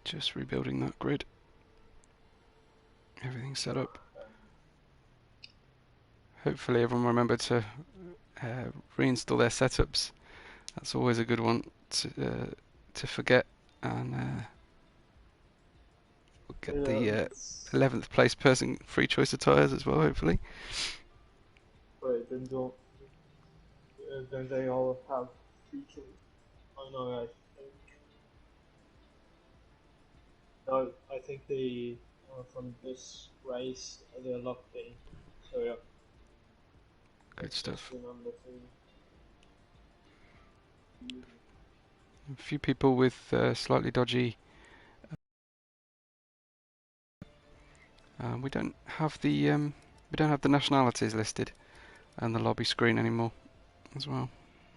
Just rebuilding that grid. Everything's set up. Hopefully everyone remembered to reinstall their setups. That's always a good one to forget, and we'll get the 11th place person free choice of tyres as well, hopefully. Wait, then they all have free choice? Oh no, I think they from this race they're locked in. So yeah. Good stuff. Remember A few people with slightly dodgy. We don't have the nationalities listed and the lobby screen anymore, as well.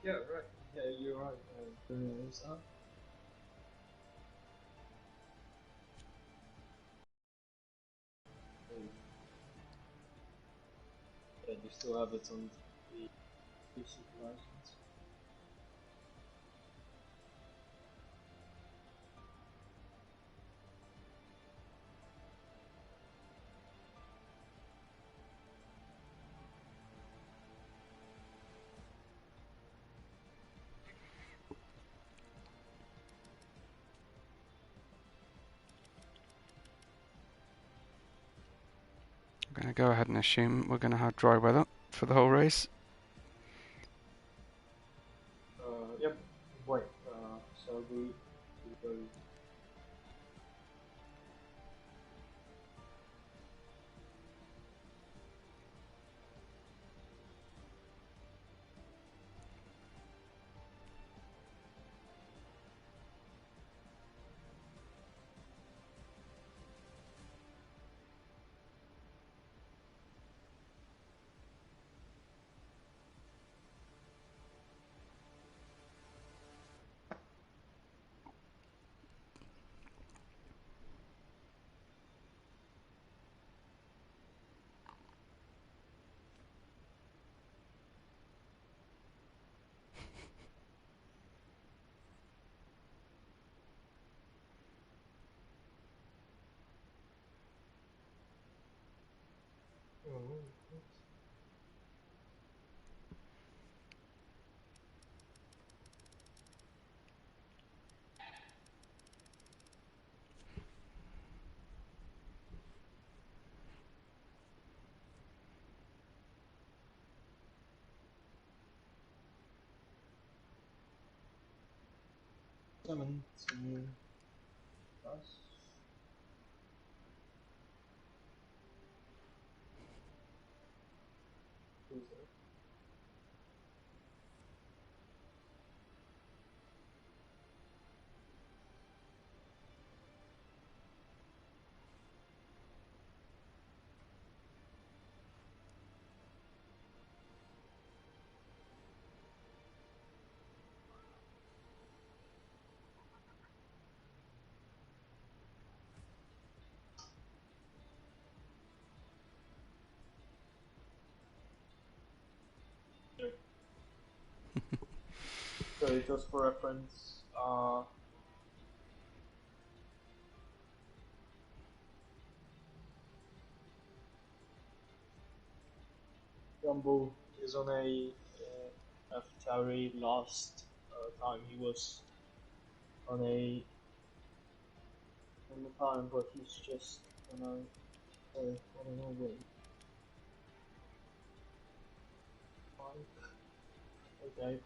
Yeah, right. Yeah, you're right. Yeah, you still have it on the license. I'm going to go ahead and assume we're going to have dry weather for the whole race. Yep. Wait. So we go. Summon to us. Who's there? So just for reference, Jumbo is on a Ferrari. Last time he was on the time, but he's just on a I don't know what. Okay.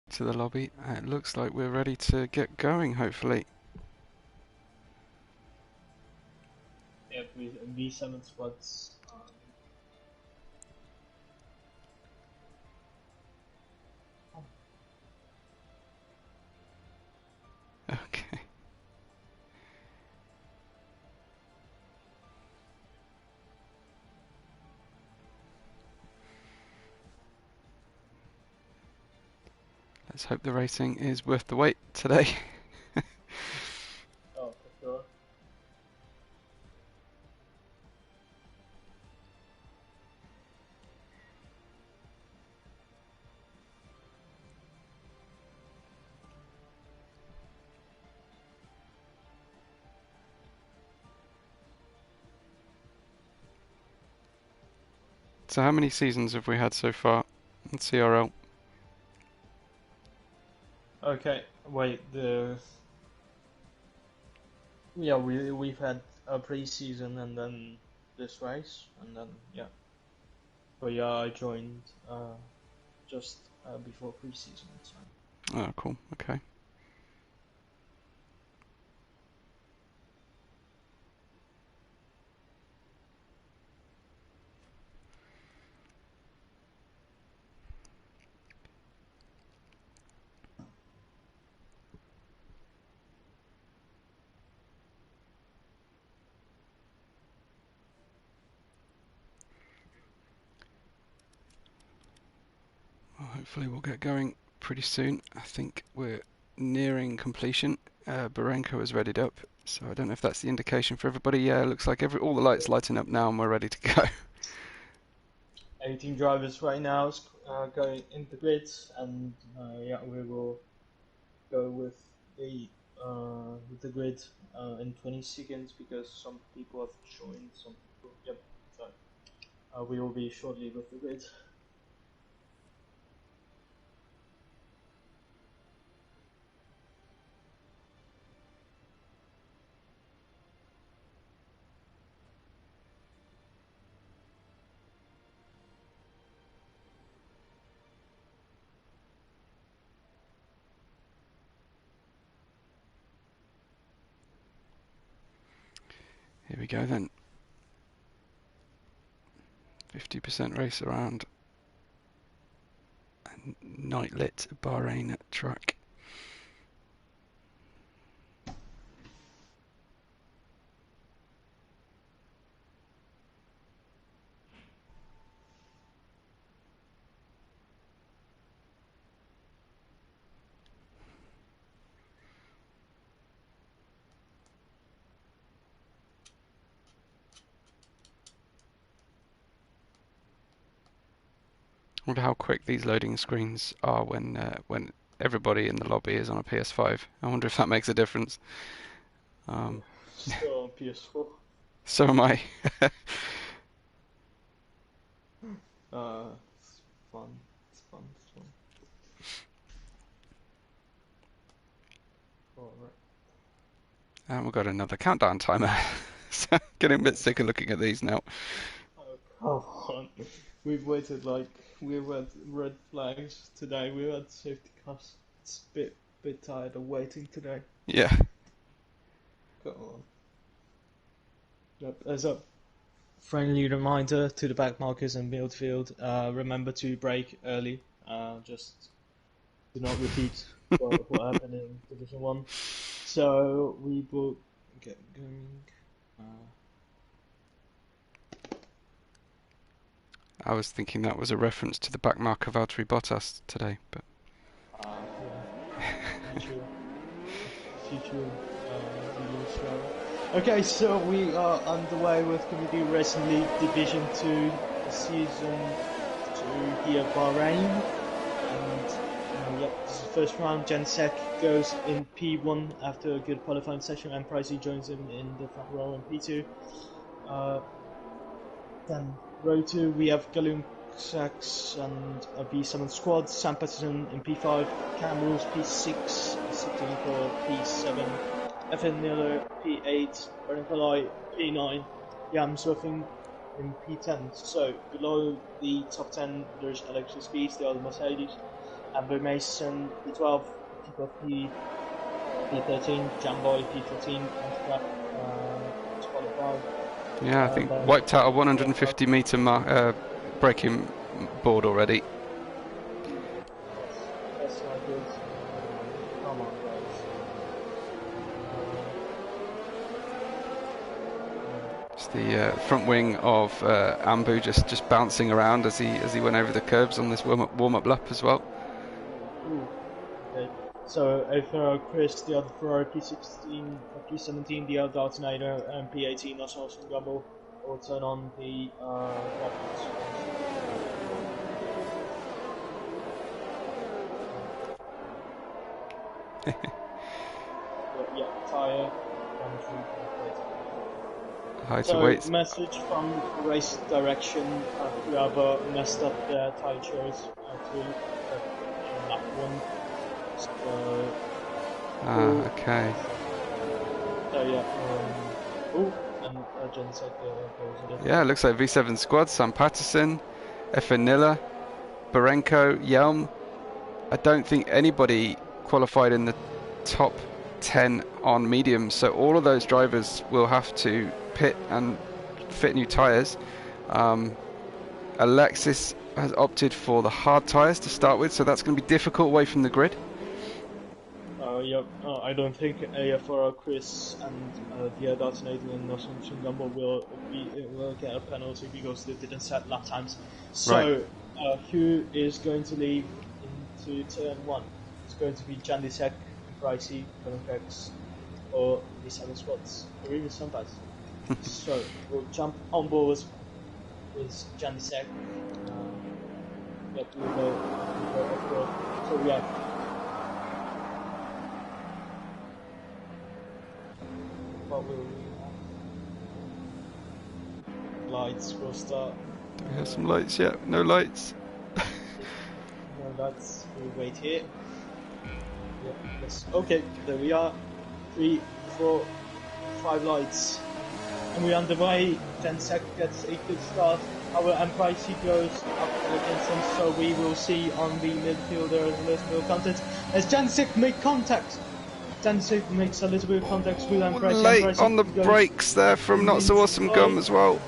To the lobby. It looks like we're ready to get going, hopefully. Yeah, V7 squads. Okay. Let's hope the racing is worth the wait today. Oh, for sure. So how many seasons have we had so far in CRL? Okay, wait. We've had a pre-season and then this race, and then yeah. But yeah, I joined just before pre-season, so. Oh, cool. Okay. Well, hopefully we'll get going pretty soon. I think we're nearing completion. Barenko has readied up, so I don't know if that's the indication for everybody. Yeah, it looks like all the lights lighting up now and we're ready to go. 18 drivers right now going into the grid, and yeah, we will go with the grid in 20 seconds because some people have joined, some people. Yep. So we will be shortly with the grid. Here we go then. 50% race around a night lit Bahrain track. I wonder how quick these loading screens are when everybody in the lobby is on a PS5. I wonder if that makes a difference. Um, Still on PS4. so am I. It's fun. It's fun. It's fun. Alright. And we've got another countdown timer. So getting a bit sick of looking at these now. Oh, come on. We've had red flags today. We had safety cars. It's a bit tired of waiting today. Yeah. Come on. Yep. As a friendly reminder to the back markers and midfield, remember to brake early. Just do not repeat what happened in Division 1. So we will get going. I was thinking that was a reference to the back marker Valtteri Bottas today, but Yeah. Future Williams driver. Okay, so we are underway with Community Racing League Division 2 Season 2 here at Bahrain. And yep, this is the first round. Jansek goes in P1 after a good qualifying session, and Pricey joins him in the front row in P2. Then row 2 we have Galum Sachs and a B7 squad, Sam Patterson in P5, Cam Rules P6, sitting for P7, FN Miller P8, Brennan Kalai P9, Yam Surfing in P10. So below the top 10 there's Alexis Beast, the other Mercedes, Amber Mason P12, Tipo P13, Jamboy P14, Antitrap P25. yeah, I think wiped out a 150 meter braking board already. That's not good. Come on, guys. It's the front wing of Ambu just bouncing around as he went over the curbs on this warm up lap as well. Ooh. Okay. So a Ferrari Chris, the other Ferrari P16, P17, the other alternator, and P18 also awesome double. Will turn on the graphics. Yeah, tire, high to So, weights. message from race direction, whoever messed up their tire choice to lap one. So, Okay. so yeah, oh, and Jen said goes in. Yeah, it looks like V7 squad, Sam Patterson, Efenilla, Barenko, Yelm. I don't think anybody qualified in the top 10 on medium, so all of those drivers will have to pit and fit new tyres. Alexis has opted for the hard tyres to start with, so that's going to be difficult away from the grid. Yep. I don't think AFR, Chris, and the Dartinator and Northampton Gumball will get a penalty because they didn't set lap times. So, right. Who is going to leave into turn 1? It's going to be Jandisek, Pricey, Columpex, or the 7 spots, or even Sunpass. So, we'll jump on board with Jandisek. Yep, we'll go off-road. So, we have lights will start. Do we have some lights yet? No lights. No lights. We'll wait here. Yeah, yes. Okay, there we are. 3, 4, 5 lights. And we're underway. 10 seconds gets a good start. Our Empire goes up against him, so we will see on the midfielder a little bit of contact. As Jansik make contact. Jansik makes a little bit of contact with Empire. Late on the brakes there from Not So Awesome Gum as well.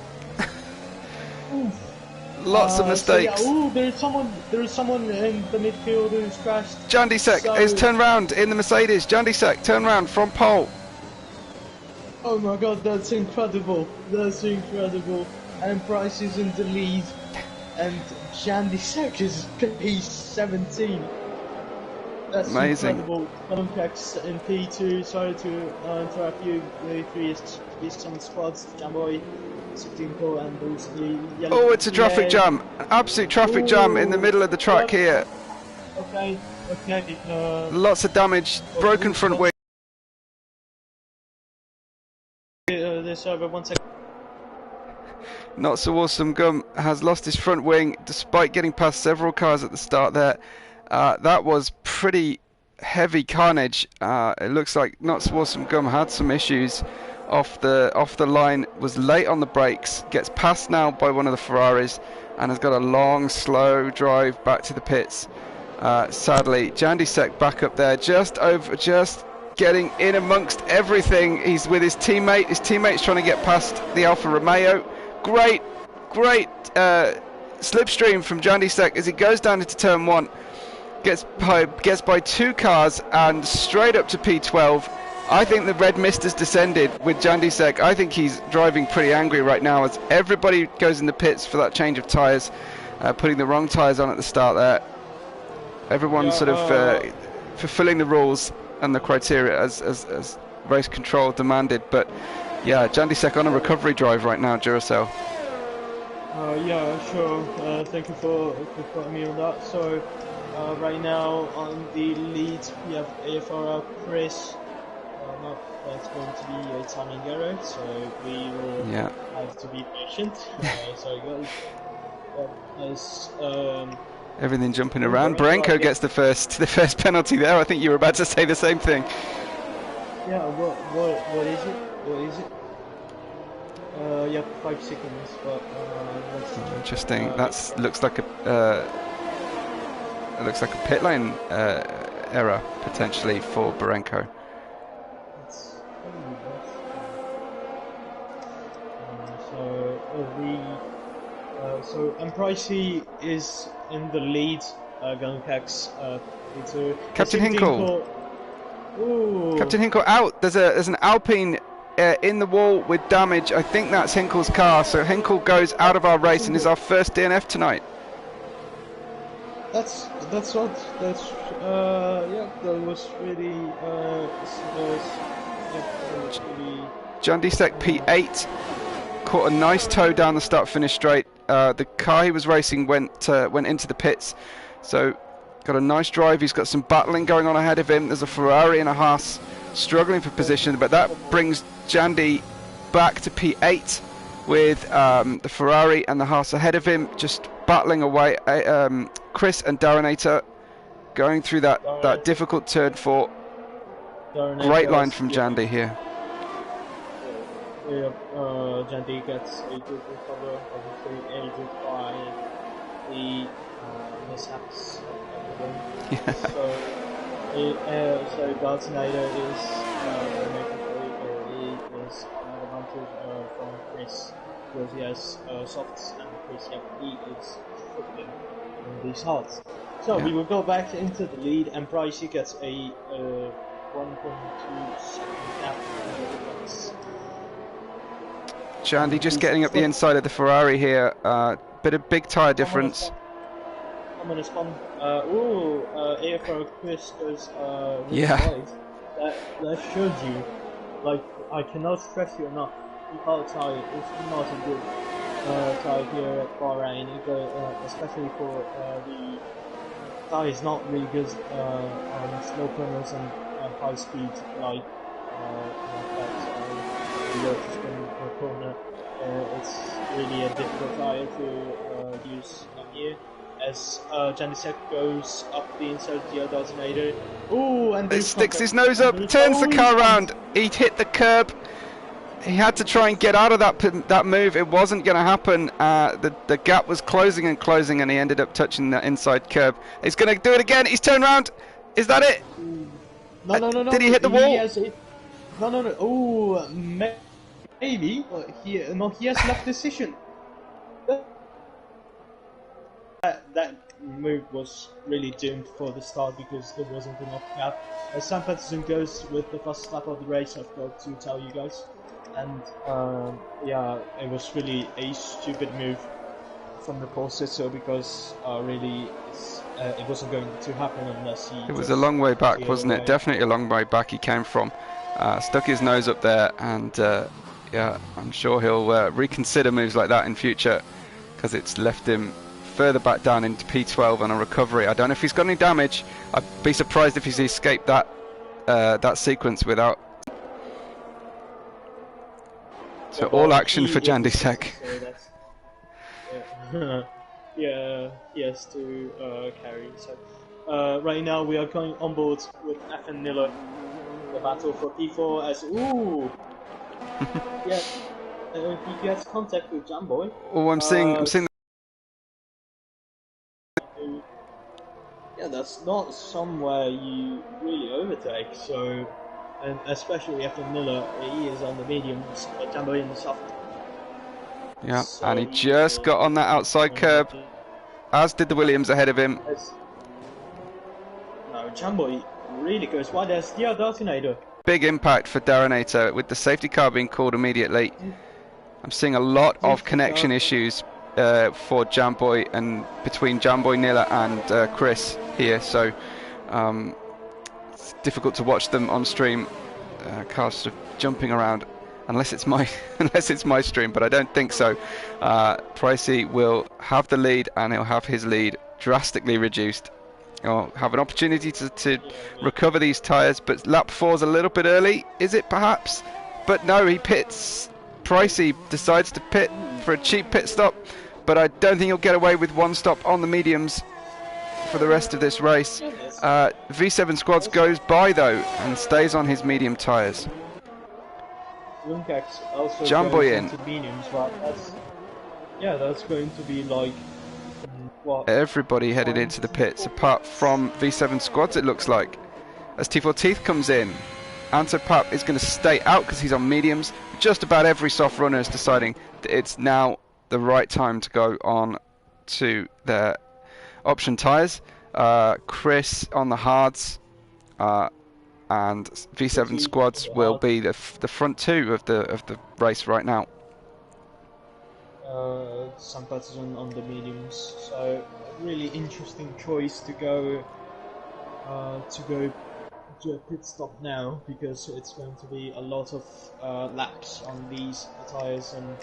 Lots of mistakes. So yeah, there is someone in the midfield who's crashed. Jandisek is turned round in the Mercedes. Jandisek turned round from pole. Oh my god, that's incredible. That's incredible. And Price is in the lead. And Jandisek is P17. That's amazing. Incredible. Columpex in P2. Sorry to interrupt you. The 3 is some squads. Jamboy. And the yellow. Oh, it's a traffic jam. An absolute traffic jam in the middle of the track here. Okay. Lots of damage. Broken front wing. This over 1 second. Not So Awesome Gum has lost his front wing despite getting past several cars at the start there. That was pretty heavy carnage. It looks like Not So Awesome Gum had some issues off the line, was late on the brakes, gets passed now by one of the Ferraris, and has got a long, slow drive back to the pits. Sadly, Jandisek back up there, just getting in amongst everything. He's with his teammate. His teammate's trying to get past the Alfa Romeo. Great slipstream from Jandisek as he goes down into turn 1. Gets by 2 cars and straight up to P12. I think the red mist has descended with Jandisek. I think he's driving pretty angry right now as everybody goes in the pits for that change of tyres, putting the wrong tyres on at the start there. Everyone's sort of fulfilling the rules and the criteria as race control demanded. But yeah, Jandisek on a recovery drive right now, Duracell. Yeah, sure. Thank you for putting me on that. So right now on the lead we have AFR Chris. That's going to be a timing error, so we will have to be patient. Sorry guys. Everything jumping around. Barenko gets the first penalty there. I think you were about to say the same thing. Yeah. What is it? What is it? Yeah, 5 seconds. But interesting. That looks like a pit lane error potentially for Barenko. So Pricey is in the lead. Gunpax Captain Hinkle. Captain Hinkle out. There's an Alpine in the wall with damage. I think that's Hinkle's car. So Hinkle goes out of our race and is our first DNF tonight. That's odd. That's yeah. That was really Jandisek P8 caught a nice toe down the start-finish straight. The car he was racing went into the pits, so got a nice drive. He's got some battling going on ahead of him. There's a Ferrari and a Haas struggling for position, but that brings Jandy back to P8 with the Ferrari and the Haas ahead of him, just battling away. Chris and Darinator going through that difficult turn 4. Great line from Jandy here. Jandy gets a good recover, obviously aided by the mishaps of the wing. So Darinator is he is an advantage from Chris because he has softs and Chris, he is struggling in these hards. So we will go back into the lead, and Pricey gets a 1.2 second gap. Jandy just getting up the inside of the Ferrari here. Bit of big tyre difference. I'm gonna spawn. AFO Chris goes really wide. That shows you, like, I cannot stress you enough. The car tyre is not a good tyre here at Bahrain, especially for the tyre is not really good on slow corners and high speed like that corner. It's really a difficult tyre to use here. As Janisek goes up the inside of the alternator. Ooh, and it sticks his nose up, turns the car around. He hit the curb. He had to try and get out of that move. It wasn't going to happen. The gap was closing and closing, and he ended up touching the inside curb. He's going to do it again. He's turned around. Is that it? No. Did he hit the wall? No. Oh, maybe. He has left decision. That move was really doomed for the start because there wasn't enough gap. As Sam Peterson goes with the first lap of the race, I've got to tell you guys. And it was really a stupid move from the pole sitter because really it wasn't going to happen unless he... It was a long way back, wasn't it? Definitely a long way back he came from. Stuck his nose up there, and I'm sure he'll reconsider moves like that in future because it's left him further back down into P12 on a recovery. I don't know if he's got any damage. I'd be surprised if he's escaped that sequence without. So all action for Jandisek. He has to carry. So right now we are going on board with F and Miller. The battle for P4 as he gets contact with Jamboy. Oh, I'm seeing. Yeah, that's not somewhere you really overtake. So, and especially after Miller, he is on the mediums, Jamboy in the soft. Yeah, so and he just got on that outside curb, as did the Williams ahead of him. No, Jamboy really goes wide. There's the Darinator. Big impact for Darinator with the safety car being called immediately. I'm seeing a lot of connection issues for Jamboy and between Jamboy, Nilla and Chris here, so it's difficult to watch them on stream. Cars sort of jumping around, unless it's my stream, but I don't think so. Pricey will have the lead, and he'll have his lead drastically reduced. He'll have an opportunity to recover these tyres, but lap 4's a little bit early, is it perhaps? But no, he pits. Pricey decides to pit for a cheap pit stop, but I don't think he'll get away with one stop on the mediums for the rest of this race. V7 Squads goes by though and stays on his medium tyres. Jamboy in. Mediums, but that's going to be like what? Everybody headed into the pits apart from V7 Squads, it looks like, as T4 Teeth comes in. Antopap is going to stay out because he's on mediums. Just about every soft runner is deciding that it's now the right time to go on to their option tyres. Chris on the hards, and V7 Squads will be the front two of the race right now. Sam Patterson on the mediums, so a really interesting choice to go to a pit stop now, because it's going to be a lot of laps on these tyres, and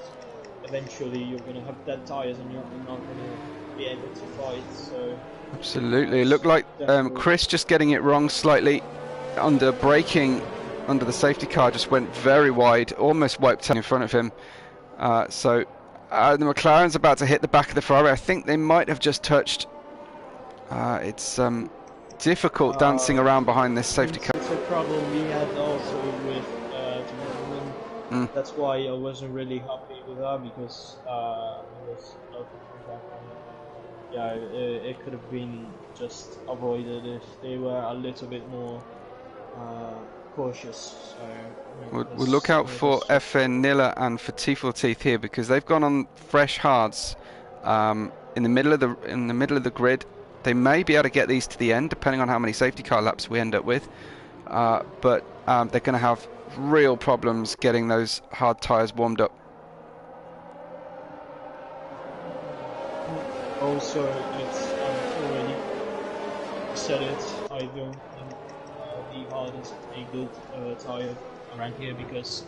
eventually you're going to have dead tyres and you're not going to be able to fight. So absolutely, it looked like Chris just getting it wrong slightly under braking under the safety car just went very wide, almost wiped out in front of him. So the McLaren's about to hit the back of the Ferrari. I think they might have just touched. It's difficult dancing around behind this safety car. It's a problem we had also with the That's why I wasn't really happy with her, because it was yeah, it could have been just avoided if they were a little bit more cautious. So We'll look out for FN Nilla and for Teeth here, because they've gone on fresh hards in the middle of the grid. They may be able to get these to the end, depending on how many safety car laps we end up with. But they're going to have real problems getting those hard tyres warmed up. Also, it's already said it. I don't think the hard is a good tyre around here, because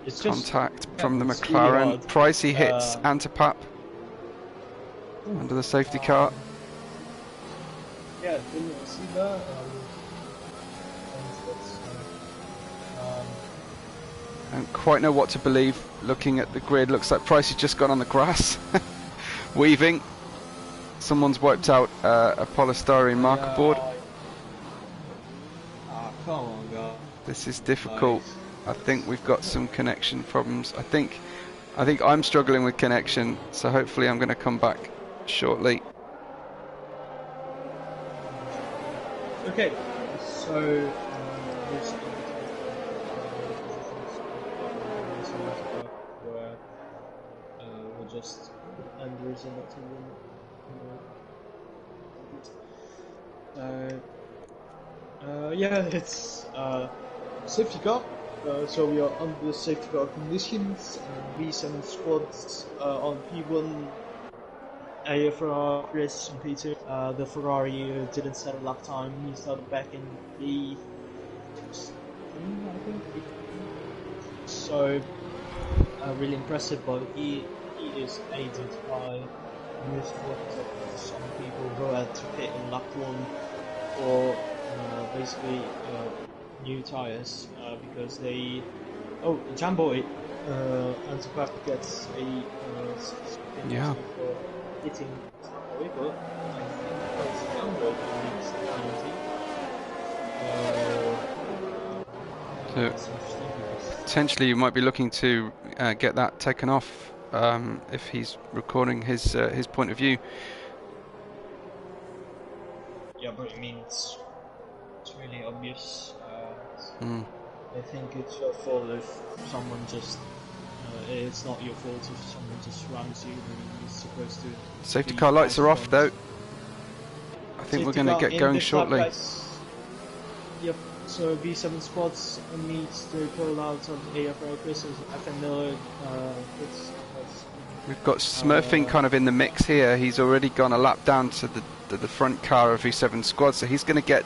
it's just contact from the McLaren. Really Pricey hits Antipap under the safety car. Yeah, didn't see that. I don't quite know what to believe looking at the grid. Looks like Pricey's just gone on the grass. Weaving. Someone's wiped out a polystyrene marker board. Come on, God. This is difficult. Nice. I think we've got some connection problems. I think I'm struggling with connection, so hopefully I'm going to come back shortly. Okay, so we're just, and there is a lot of yeah, it's safety car. So we are under the safety car conditions. V7 squads on P1. For Chris and Peter, the Ferrari didn't set a lap time. He started back in P16, I think. So really impressive, but he is aided by most of some people who had to pit in lap 1 for basically new tires because they Jamboy Antipap gets a yeah. for hitting Jamboy, but I think it's Jamboy who needs the penalty. So potentially you might be looking to get that taken off if he's recording his point of view. Yeah, but I mean it's really obvious. I think it's your fault if someone just. It's not your fault if someone just rams you when he's supposed to. Safety car lights are off though. I think we're going to get going shortly. Yep. So V7 squads needs to pull out of AFR Chris and FN Miller. We've got Smurfing kind of in the mix here. He's already gone a lap down to the front car of V7 squad, so he's going to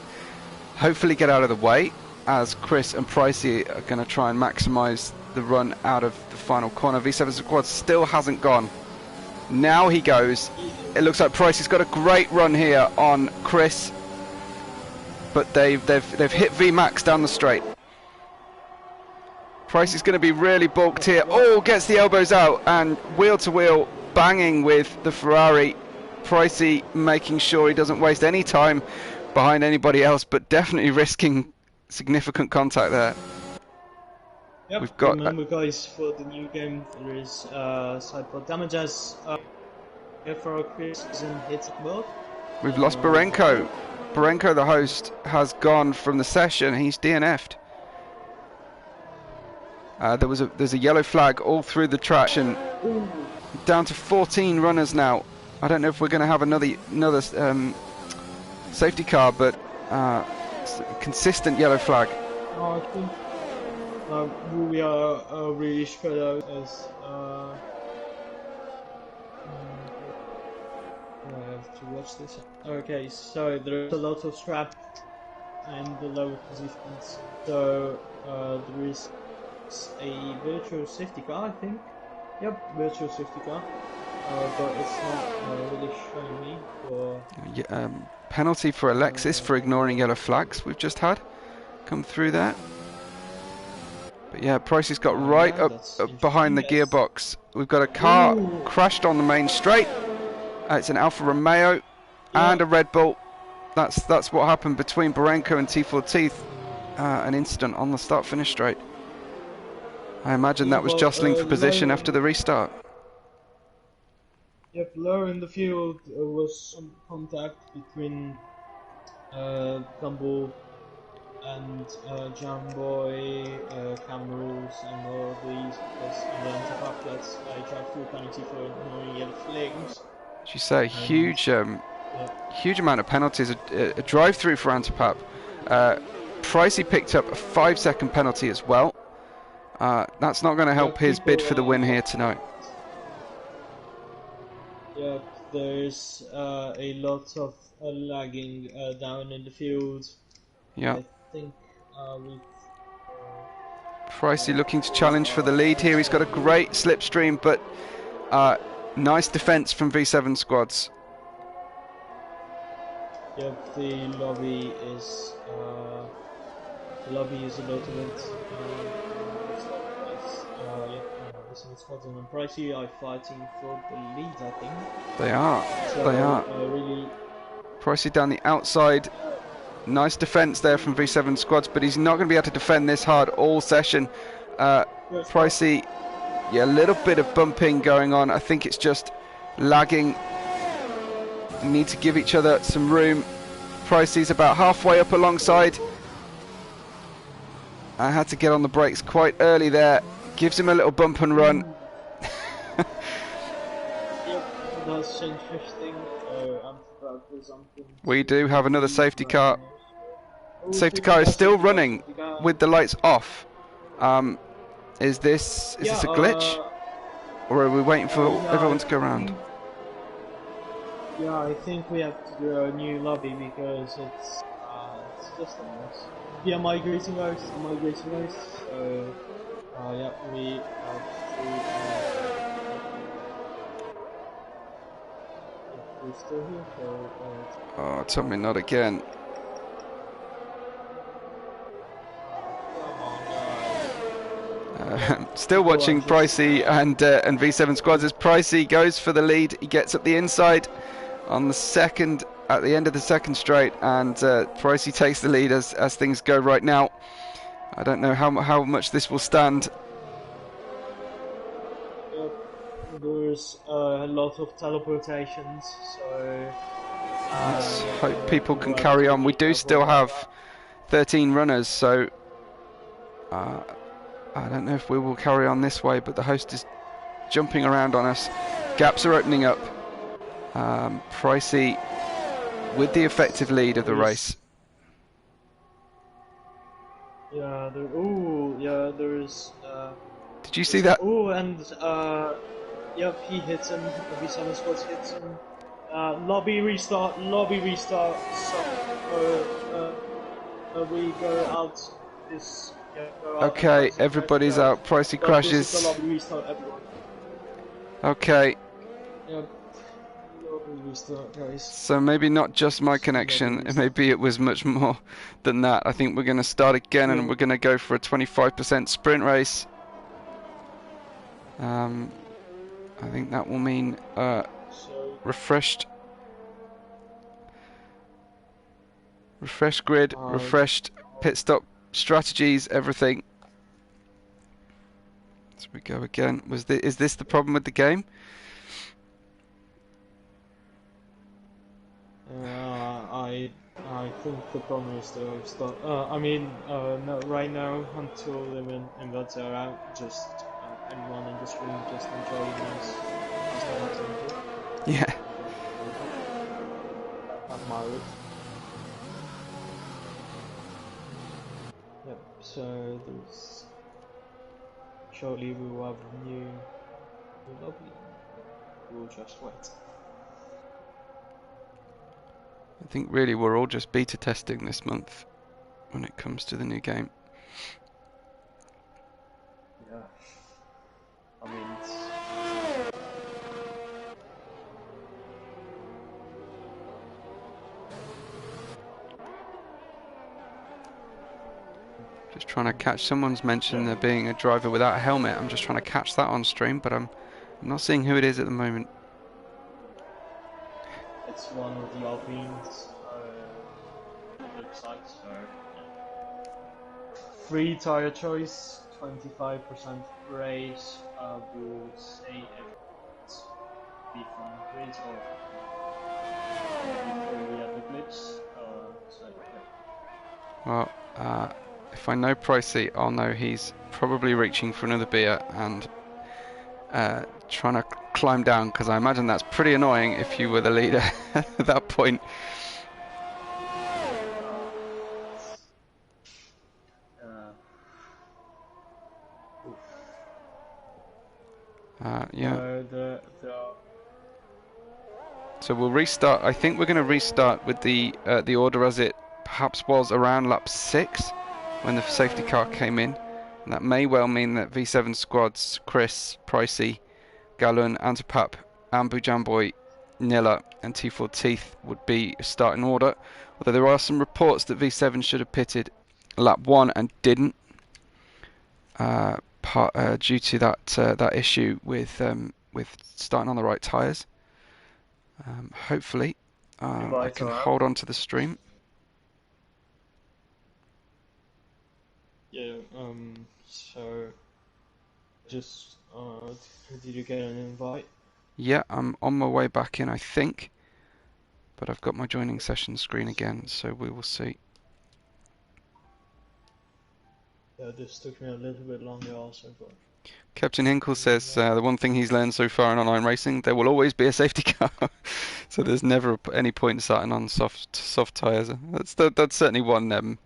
hopefully get out of the way, as Chris and Pricey are going to try and maximise the run out of the final corner. V7 squad still hasn't gone. Now he goes. It looks like Pricey's got a great run here on Chris, but they've hit VMAX down the straight. Pricey's going to be really balked here. Oh, gets the elbows out and wheel to wheel banging with the Ferrari. Pricey making sure he doesn't waste any time behind anybody else, but definitely risking significant contact there. Yep, we've got remember guys, for the new game there is side pod damages. For Chris isn't hit both. We've lost Barenko. Barenko, the host, has gone from the session. He's DNF'd. There's a yellow flag all through the traction. Down to 14 runners now. I don't know if we're going to have another safety car, but consistent yellow flag. I think we are really spread out as I have to watch this. Okay, so there's a lot of scrap in the lower positions. So there is a virtual safety car, I think. Yep, virtual safety car. But it's not really showing me for... penalty for Alexis for ignoring yellow flags we've just had come through there. But yeah, Pricey's got Oh right yeah, up, that's up behind interesting. the Yes. gearbox. We've got a car Ooh, crashed on the main straight. It's an Alfa Romeo yeah. and a Red Bull. That's what happened between Barenko and T4 Teeth. An incident on the start-finish straight. I imagine Yeah, that was but jostling for position low. after the restart. Yep, low in the field was some contact between Gumball and Jamboy, Camels, and all these because in the anti-paplets I drive through penalty for ignoring yellow flames, As you say, and huge, yeah, huge amount of penalties. A drive-through for Antipap. Pricey picked up a 5-second penalty as well. That's not going to yeah, help his bid people for the are win here tonight. yeah, there's a lot of lagging down in the field. Yeah, I think with Pricey looking to there's challenge for the lead here. He's got a HW. great slipstream, but nice defence from V7 squads. Yep, the lobby is a lot of it. Looks like price. Yep, Listen, Squadron and Pricey are fighting for the lead, I think. They are. They So are. really, Pricey down the outside. Nice defence there from V7 squads, but he's not going to be able to defend this hard all session. first spot. Pricey, yeah, a little bit of bumping going on. I think it's just lagging. They need to give each other some room. Pricey's about halfway up alongside. I had to get on the brakes quite early there. Gives him a little bump and run. Ooh, yep, does change 15. So I'm about to jump We into do have the another lead safety right car. now. So. Oh, Safety car is still running safety car. with the lights off. Is this Yeah, a glitch, or are we waiting for yeah, everyone to go around? think, yeah, I think we have to do a new lobby because it's just a mess. Yeah, migrating out, So, yeah, we have to. Yeah, we're still here, so. Oh, tell me not again. Come on, guys. Still People are watching just. Pricey and V7 squads as Pricey goes for the lead. He gets up the inside on the second at the end of the second straight, and Pricey takes the lead as things go right now. I don't know how much this will stand. Yep, there's a lot of teleportations, so. Let's Yeah, hope people can people have carry to on. We be do careful still about have that. 13 runners, so I don't know if we will carry on this way, but the host is jumping around on us. Gaps are opening up. Pricey with the effective lead of the race. Yeah, there. Oh, yeah, there's. Did you see that? Oh, and yep, he hits him. V7 squads hits him. Lobby restart. Lobby restart. We go out. This. Yeah, go out and Okay, Pricey everybody's out. out. Pricey But this is the crashes. lobby restart, everyone. Okay, Yep. Lobby restart, guys. so maybe not just my This is the lobby connection. restart. Maybe it was much more than that. I think we're going to start again, and Yeah. we're going to go for a 25% sprint race. I think that will mean So. refreshed grid, refreshed pit stop strategies, everything. So we go again. Is this the problem with the game? I think the problem is the start. No, right now until the inverts are out, just anyone in the stream just enjoy nice activity. Yeah. Admire it. Yep. So there's shortly we will have new lobby. We'll just wait. I think really we're all just beta testing this month when it comes to the new game. Yeah. I mean, Just trying to catch. Someone's mentioned there being a driver without a helmet. I'm just trying to catch that on stream, but I'm not seeing who it is at the moment. It's one of the Alpines, looks like, so yeah. Free tire choice, 25% race, we'll say if it's be from grids or before we have the glitch, so yeah. Well, if I know Pricey, I'll know he's probably reaching for another beer and trying to climb down, because I imagine that's pretty annoying if you were the leader at that point. Oof. Yeah. The So we'll restart. I think we're going to restart with the order as it perhaps was around lap 6 when the safety car came in. And that may well mean that V7 squads, Chris, Pricey, Gallon, Antipap, Ambu Jamboy, Nilla and T4 Teeth would be starting order. Although there are some reports that V7 should have pitted lap 1 and didn't, due to that issue with starting on the right tyres. Hopefully, I can hold on to the stream. Yeah, so just, did you get an invite? Yeah, I'm on my way back in, I think. But I've got my joining session screen again, so we will see. Yeah, this took me a little bit longer also, but... Captain Hinkle says the one thing he's learned so far in online racing, there will always be a safety car. So there's never any point starting on soft tyres. That's certainly one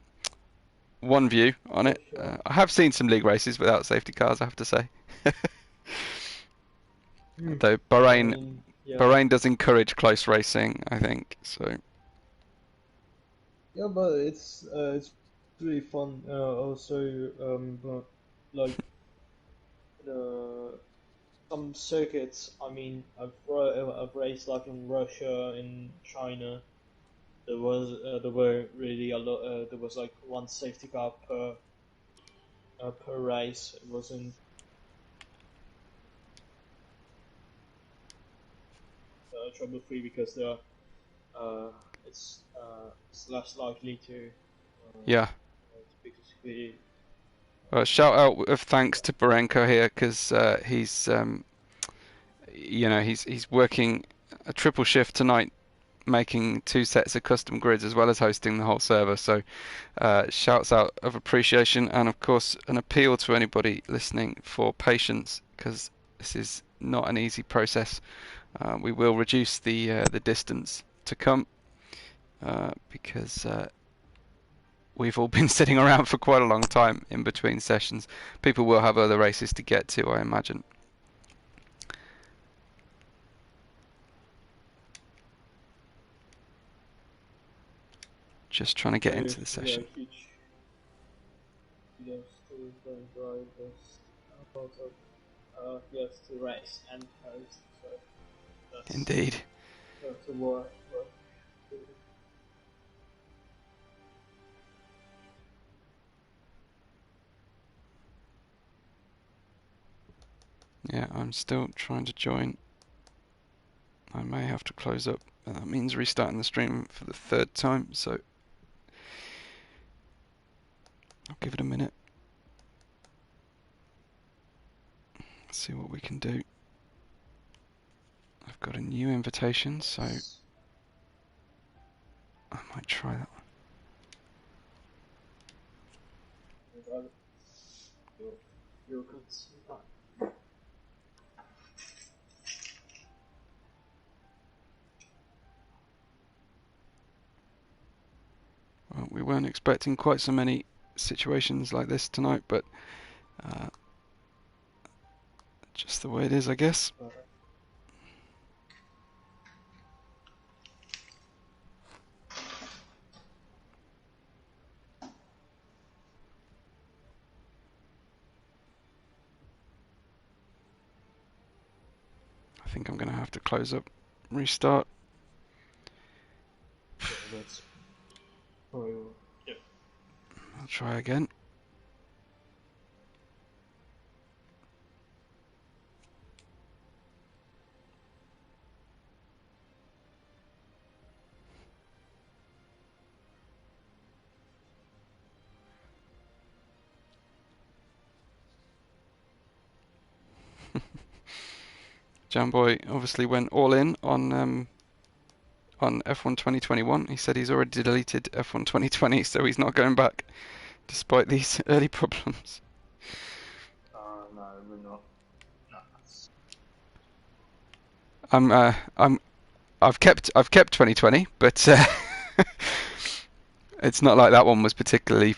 view on it. Sure. I have seen some league races without safety cars, I have to say. Though I mean, yeah. Bahrain does encourage close racing, I think. So Yeah, but it's really fun. Also, but like the some circuits. I mean, I've raced like in Russia, in China. There were really a lot. There was like one safety car per race. It wasn't trouble free because it's less likely yeah. basically. Shout out of thanks to Barenko here, because he's he's working a triple shift tonight, making 2 sets of custom grids as well as hosting the whole server. So shouts out of appreciation, and of course an appeal to anybody listening for patience, because this is not an easy process. We will reduce the distance to come, because we've all been sitting around for quite a long time in between sessions. People will have other races to get to, I imagine. Just trying to get into the session. Yes, to race and host. So that's Indeed. that's a work. Yeah, I'm still trying to join. I may have to close up. That means restarting the stream for the 3rd time, so I'll give it a minute. See what we can do. I've got a new invitation, so I might try that one. Well, we weren't expecting quite so many situations like this tonight, but just the way it is, I guess. I think I'm going to have to close up, restart. Yeah, that's probably, yeah. I'll try again. Jamboy obviously went all in on F1 2021. He said he's already deleted F1 2020, so he's not going back, despite these early problems. No, we're not. No, I'm I've kept 2020, but it's not like that one was particularly